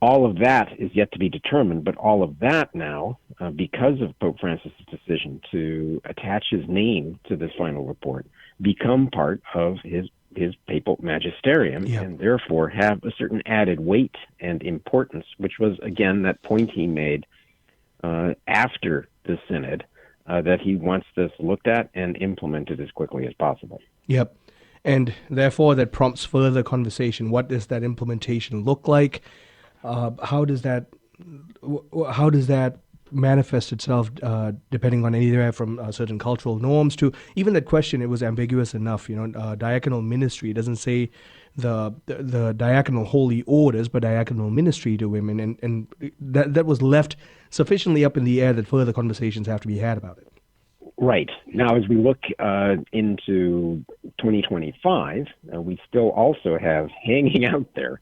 All of that is yet to be determined, but all of that now, because of Pope Francis' decision to attach his name to this final report, become part of his papal magisterium, and therefore have a certain added weight and importance, which was, again, that point he made after the synod, that he wants this looked at and implemented as quickly as possible. Yep. And therefore that prompts further conversation. What does that implementation look like? How does that manifest itself, depending on anywhere from certain cultural norms to even that question? It was ambiguous enough, diaconal ministry. It doesn't say the diaconal holy orders, but diaconal ministry to women, and that was left sufficiently up in the air that further conversations have to be had about it. Right. Now, as we look into 2025, we still also have hanging out there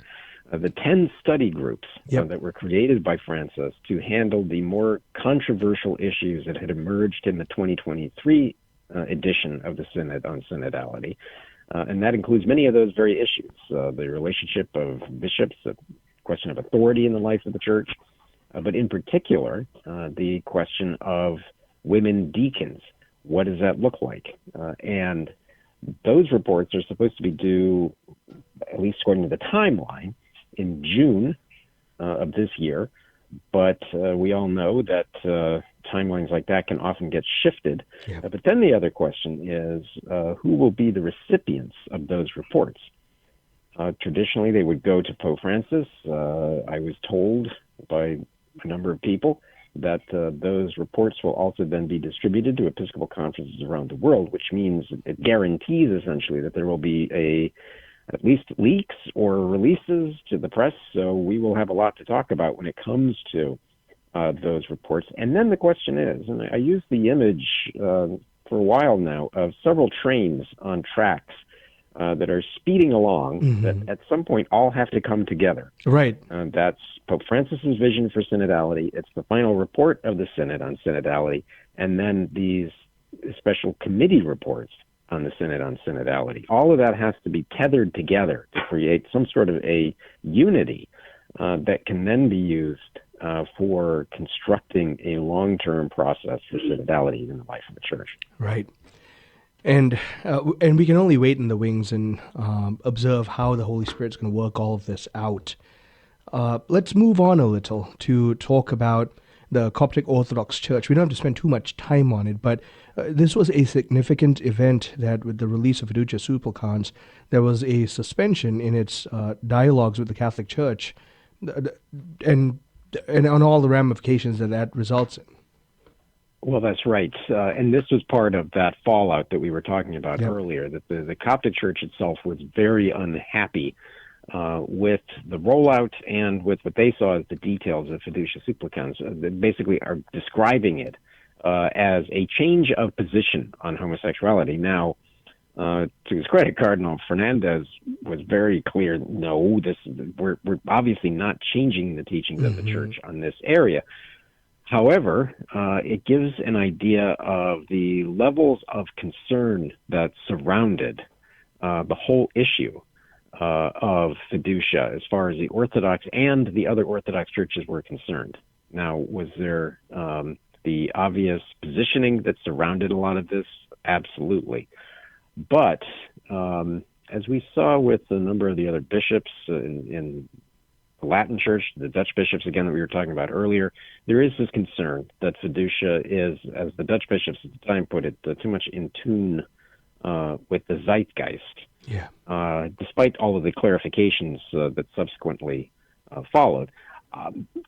the 10 study groups that were created by Francis to handle the more controversial issues that had emerged in the 2023 edition of the Synod on Synodality. And that includes many of those very issues, the relationship of bishops, the question of authority in the life of the church, but in particular, the question of women deacons. What does that look like? And those reports are supposed to be due, at least according to the timeline, in June of this year. But we all know that timelines like that can often get shifted. But then the other question is, who will be the recipients of those reports? Traditionally, they would go to Pope Francis. I was told by a number of people that those reports will also then be distributed to Episcopal conferences around the world, which means it guarantees essentially that there will be at least leaks or releases to the press. So we will have a lot to talk about when it comes to those reports. And then the question is, and I use the image for a while now of several trains on tracks that are speeding along, that at some point all have to come together. Right. That's Pope Francis's vision for synodality. It's the final report of the Synod on synodality, and then these special committee reports on the Synod on synodality. All of that has to be tethered together to create some sort of a unity that can then be used for constructing a long-term process for synodality in the life of the church. Right. And we can only wait in the wings and observe how the Holy Spirit's going to work all of this out. Let's move on a little to talk about the Coptic Orthodox Church. We don't have to spend too much time on it, but this was a significant event that with the release of Fiducia Supplicans, there was a suspension in its dialogues with the Catholic Church and on all the ramifications that results in. Well, that's right. And this was part of that fallout that we were talking about earlier, that the Coptic Church itself was very unhappy with the rollout and with what they saw as the details of Fiducia Supplicans. They basically are describing it as a change of position on homosexuality. Now, to his credit, Cardinal Fernandez was very clear, no, we're obviously not changing the teachings of the Church on this area. However, it gives an idea of the levels of concern that surrounded the whole issue of fiducia as far as the Orthodox and the other Orthodox churches were concerned. Now, was there the obvious positioning that surrounded a lot of this? Absolutely. But as we saw with a number of the other bishops in the Latin Church, the Dutch bishops, again, that we were talking about earlier, there is this concern that fiducia is, as the Dutch bishops at the time put it, too much in tune with the zeitgeist. Yeah. Despite all of the clarifications that subsequently followed.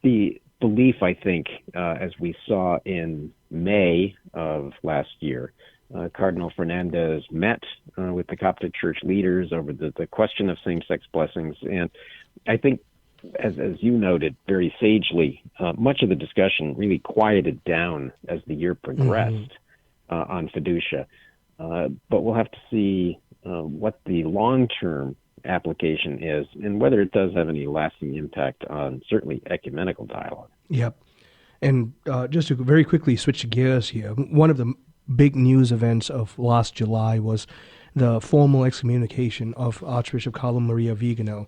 The belief, I think, as we saw in May of last year, Cardinal Fernandez met with the Coptic Church leaders over the question of same-sex blessings. And I think, as you noted very sagely, much of the discussion really quieted down as the year progressed on fiducia. But we'll have to see what the long-term application is and whether it does have any lasting impact on certainly ecumenical dialogue. Yep. And just to very quickly switch gears here, one of the big news events of last July was the formal excommunication of Archbishop Carlo Maria Vigano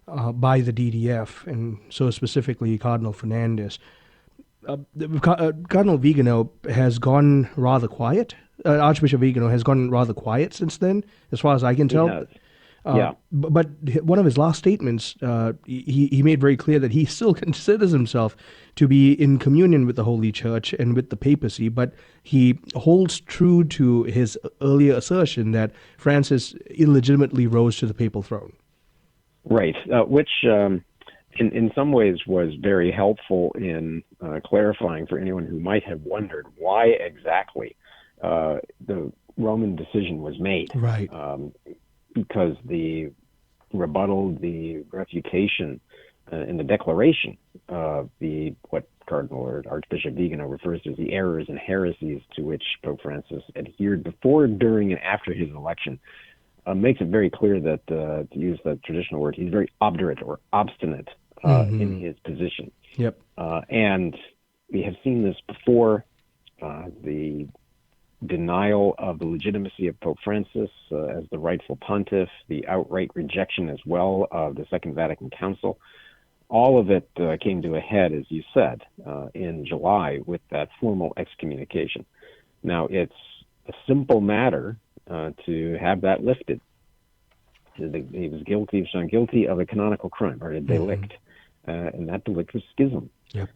by the DDF, and so specifically Cardinal Fernandez. Cardinal Vigano has gone rather quiet. Archbishop Vigano has gone rather quiet since then, as far as I can tell. He has. Yeah. But one of his last statements, he made very clear that he still considers himself to be in communion with the Holy Church and with the papacy, but he holds true to his earlier assertion that Francis illegitimately rose to the papal throne. Right, which in some ways was very helpful in clarifying for anyone who might have wondered why exactly the Roman decision was made. Right. Because the rebuttal, the refutation, and the declaration of what Cardinal or Archbishop Vigano refers to as the errors and heresies to which Pope Francis adhered before, during, and after his election makes it very clear that, to use the traditional word, he's very obdurate or obstinate in his position. Yep. And we have seen this before, the denial of the legitimacy of Pope Francis as the rightful pontiff, the outright rejection as well of the Second Vatican Council. All of it came to a head, as you said, in July with that formal excommunication. Now, it's a simple matter to have that lifted. He was found guilty of a canonical crime, or a delict, and that delict was schism. Yep.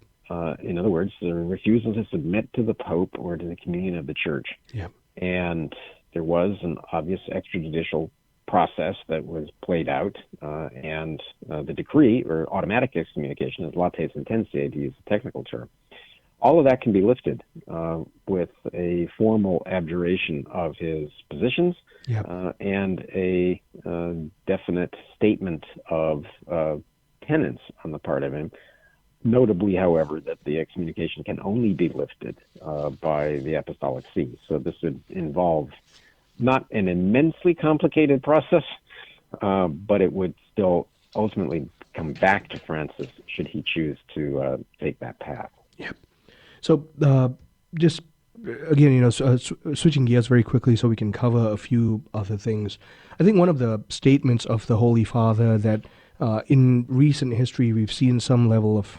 In other words, the refusal to submit to the Pope or to the communion of the Church. Yep. And there was an obvious extrajudicial process that was played out, and the decree, or automatic excommunication, is lates sententiae, to use a technical term. All of that can be lifted with a formal abjuration of his positions. Yep. And a definite statement of penance on the part of him. Notably, however, that the excommunication can only be lifted by the Apostolic See. So this would involve not an immensely complicated process, but it would still ultimately come back to Francis should he choose to take that path. Yep. So just again, switching gears very quickly so we can cover a few other things. I think one of the statements of the Holy Father that in recent history we've seen some level of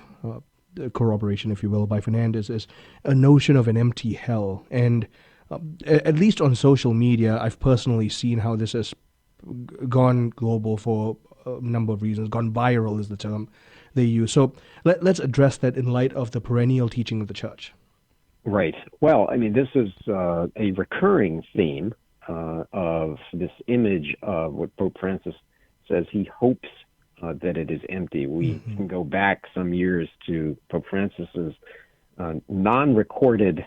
corroboration, if you will, by Fernandez is a notion of an empty hell. And at least on social media, I've personally seen how this has gone global for a number of reasons. Gone viral is the term they use. So let's address that in light of the perennial teaching of the church. Right. Well, I mean, this is a recurring theme of this image of what Pope Francis says he hopes that it is empty. We can go back some years to Pope Francis's non-recorded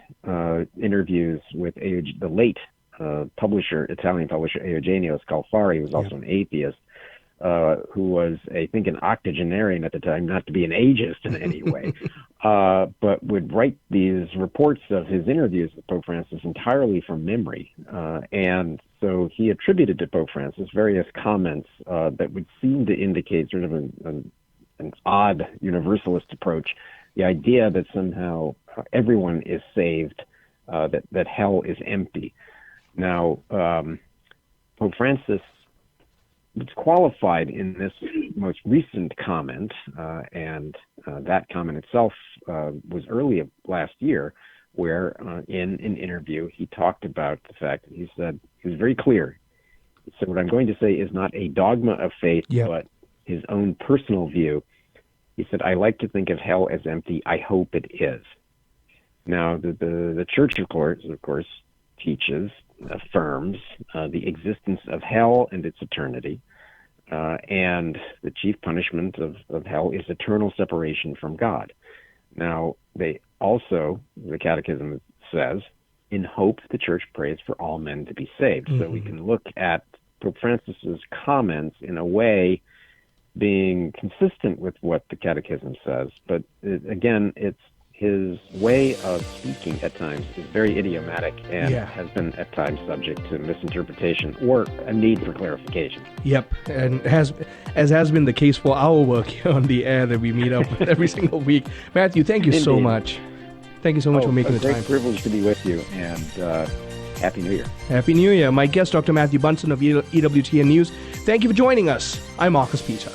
interviews with the late Italian publisher Eugenio Scalfari, who was also an atheist, who was, I think, an octogenarian at the time, not to be an ageist in any way, but would write these reports of his interviews with Pope Francis entirely from memory. And so he attributed to Pope Francis various comments that would seem to indicate sort of an odd universalist approach, the idea that somehow everyone is saved, that hell is empty. Now, Pope Francis was qualified in this most recent comment, and that comment itself was early last year, where in an interview he talked about the fact that he was very clear. He said, what I'm going to say is not a dogma of faith, but his own personal view. He said, I like to think of hell as empty. I hope it is. Now, the Church, of course, teaches, affirms the existence of hell and its eternity. And the chief punishment of hell is eternal separation from God. Now, the Catechism says, in hope the Church prays for all men to be saved. So we can look at Pope Francis's comments in a way being consistent with what the Catechism says. But again, it's his way of speaking at times is very idiomatic and has been at times subject to misinterpretation or a need for clarification. Yep, and as has been the case for our work here on the air that we meet up with every single week. Matthew, thank you so much. Thank you so much for making the time. It's a great privilege to be with you, and Happy New Year. Happy New Year. My guest, Dr. Matthew Bunson of EWTN News. Thank you for joining us. I'm Marcus Peter.